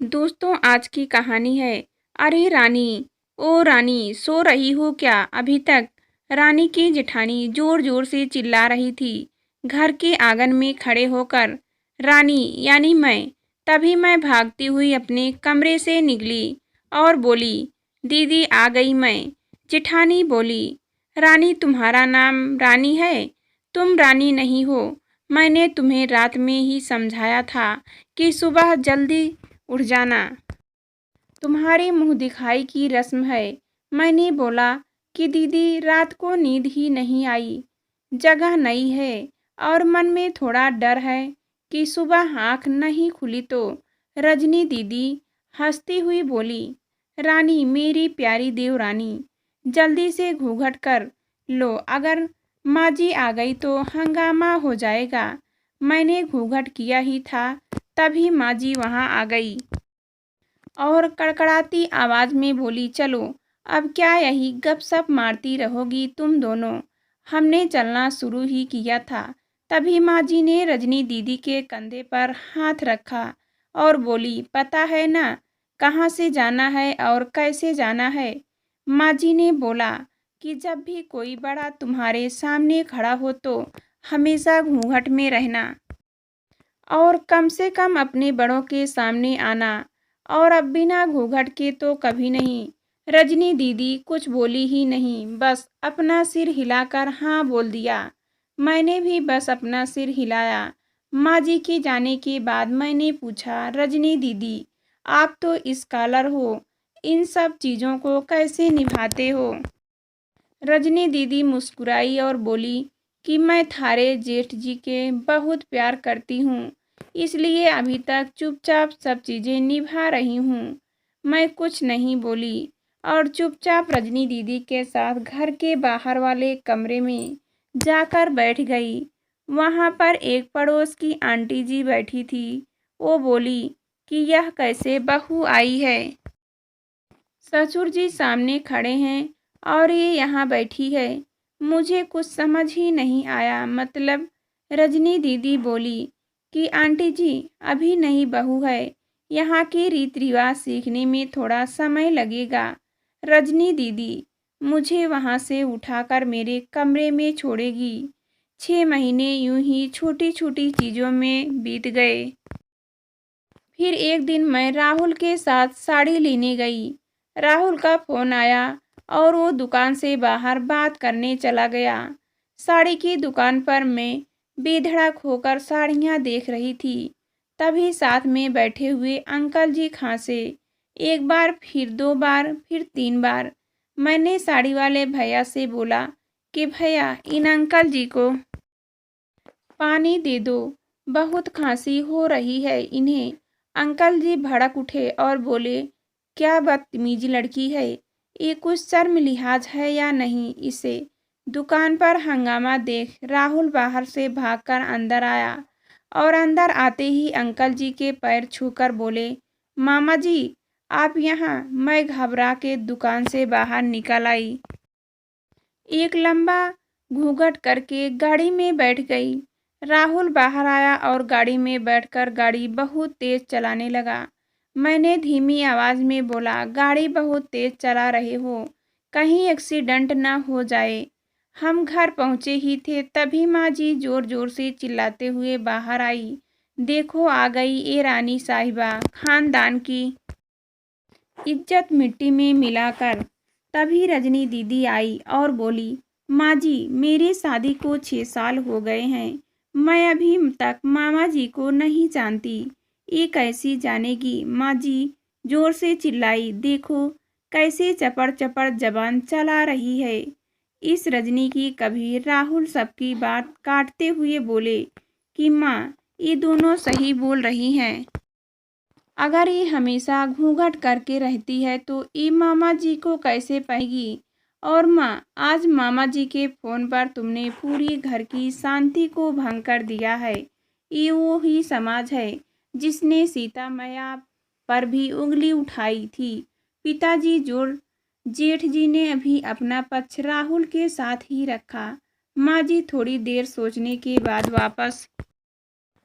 दोस्तों आज की कहानी है। अरे रानी, ओ रानी, सो रही हो क्या अभी तक? रानी की जेठानी जोर जोर से चिल्ला रही थी घर के आंगन में खड़े होकर। रानी यानी मैं। तभी मैं भागती हुई अपने कमरे से निकली और बोली, दीदी आ गई मैं। जेठानी बोली, रानी तुम्हारा नाम रानी है? तुम रानी नहीं हो। मैंने तुम्हें रात में ही समझाया था कि सुबह जल्दी उठ जाना। तुम्हारे मुंह दिखाई की रस्म है। मैंने बोला कि दीदी रात को नींद ही नहीं आई। जगह नई है और मन में थोड़ा डर है कि सुबह आँख नहीं खुली तो। रजनी दीदी हंसती हुई बोली, रानी मेरी प्यारी देवरानी, जल्दी से घूंघट कर लो, अगर माँ जी आ गई तो हंगामा हो जाएगा। मैंने घूंघट किया ही था तभी माँ जी वहाँ आ गई और कड़कड़ाती आवाज़ में बोली, चलो अब क्या यही गपशप मारती रहोगी तुम दोनों? हमने चलना शुरू ही किया था। तभी माँ जी ने रजनी दीदी के कंधे पर हाथ रखा और बोली, पता है ना कहाँ से जाना है और कैसे जाना है? माँ जी ने बोला कि जब भी कोई बड़ा तुम्हारे सामने खड़ा हो तो हमेशा घूंघट में रहना और कम से कम अपने बड़ों के सामने आना, और अब बिना घूंघट के तो कभी नहीं। रजनी दीदी कुछ बोली ही नहीं, बस अपना सिर हिलाकर हाँ बोल दिया। मैंने भी बस अपना सिर हिलाया। माँ जी के जाने के बाद मैंने पूछा, रजनी दीदी आप तो स्कॉलर हो, इन सब चीज़ों को कैसे निभाते हो? रजनी दीदी मुस्कुराई और बोली कि मैं थारे जेठ जी के बहुत प्यार करती हूँ, इसलिए अभी तक चुपचाप सब चीज़ें निभा रही हूँ। मैं कुछ नहीं बोली और चुपचाप रजनी दीदी के साथ घर के बाहर वाले कमरे में जाकर बैठ गई। वहाँ पर एक पड़ोस की आंटी जी बैठी थी। वो बोली कि यह कैसे बहू आई है? ससुर जी सामने खड़े हैं और ये यहाँ बैठी है। मुझे कुछ समझ ही नहीं आया, मतलब। रजनी दीदी बोली कि आंटी जी अभी नई बहू है, यहाँ के रीति रिवाज सीखने में थोड़ा समय लगेगा। रजनी दीदी मुझे वहाँ से उठाकर मेरे कमरे में छोड़ेगी। 6 महीने यूं ही छोटी छोटी चीज़ों में बीत गए। फिर एक दिन मैं राहुल के साथ साड़ी लेने गई। राहुल का फ़ोन आया और वो दुकान से बाहर बात करने चला गया। साड़ी की दुकान पर मैं बेधड़क होकर साड़ियाँ देख रही थी। तभी साथ में बैठे हुए अंकल जी खांसे। एक बार, फिर 2 बार, फिर 3 बार। मैंने साड़ी वाले भैया से बोला कि भैया इन अंकल जी को पानी दे दो, बहुत खांसी हो रही है इन्हें। अंकल जी भड़क उठे और बोले, क्या बदतमीज लड़की है, ये कुछ शर्म लिहाज है या नहीं इसे? दुकान पर हंगामा देख राहुल बाहर से भागकर अंदर आया और अंदर आते ही अंकल जी के पैर छूकर बोले, मामा जी आप यहाँ? मैं घबरा के दुकान से बाहर निकल आई। एक लंबा घूंघट करके गाड़ी में बैठ गई। राहुल बाहर आया और गाड़ी में बैठकर गाड़ी बहुत तेज चलाने लगा। मैंने धीमी आवाज में बोला, गाड़ी बहुत तेज चला रहे हो, कहीं एक्सीडेंट ना हो जाए। हम घर पहुंचे ही थे तभी माँ जी जोर जोर से चिल्लाते हुए बाहर आई, देखो आ गई ये रानी साहिबा, खानदान की इज्जत मिट्टी में मिलाकर। तभी रजनी दीदी आई और बोली, माँ जी मेरी शादी को 6 साल हो गए हैं, मैं अभी तक मामा जी को नहीं जानती, ये कैसी जानेगी? माँ जी जोर से चिल्लाई, देखो कैसे चपड़ चपड़ जबान चला रही है इस रजनी की। कभी राहुल सबकी बात काटते हुए बोले कि माँ ये दोनों सही बोल रही हैं, अगर ये हमेशा घूंघट करके रहती है तो ये मामा जी को कैसे पाएगी? और माँ आज मामा जी के फ़ोन पर तुमने पूरी घर की शांति को भंग कर दिया है। ये वो ही समाज है जिसने सीता मैया पर भी उंगली उठाई थी। पिताजी जोर जेठ जी ने अभी अपना पक्ष राहुल के साथ ही रखा। माँ जी थोड़ी देर सोचने के बाद वापस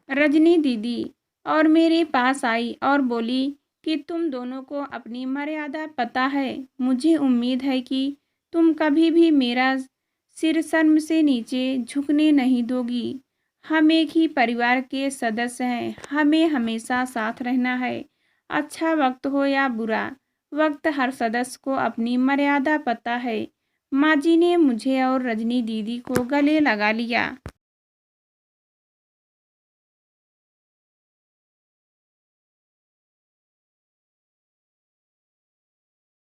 रजनी दीदी और मेरे पास आई और बोली कि तुम दोनों को अपनी मर्यादा पता है। मुझे उम्मीद है कि तुम कभी भी मेरा सिर शर्म से नीचे झुकने नहीं दोगी। हम एक ही परिवार के सदस्य हैं, हमें हमेशा साथ रहना है। अच्छा वक्त हो या बुरा वक्त, हर सदस्य को अपनी मर्यादा पता है। माँ जी ने मुझे और रजनी दीदी को गले लगा लिया।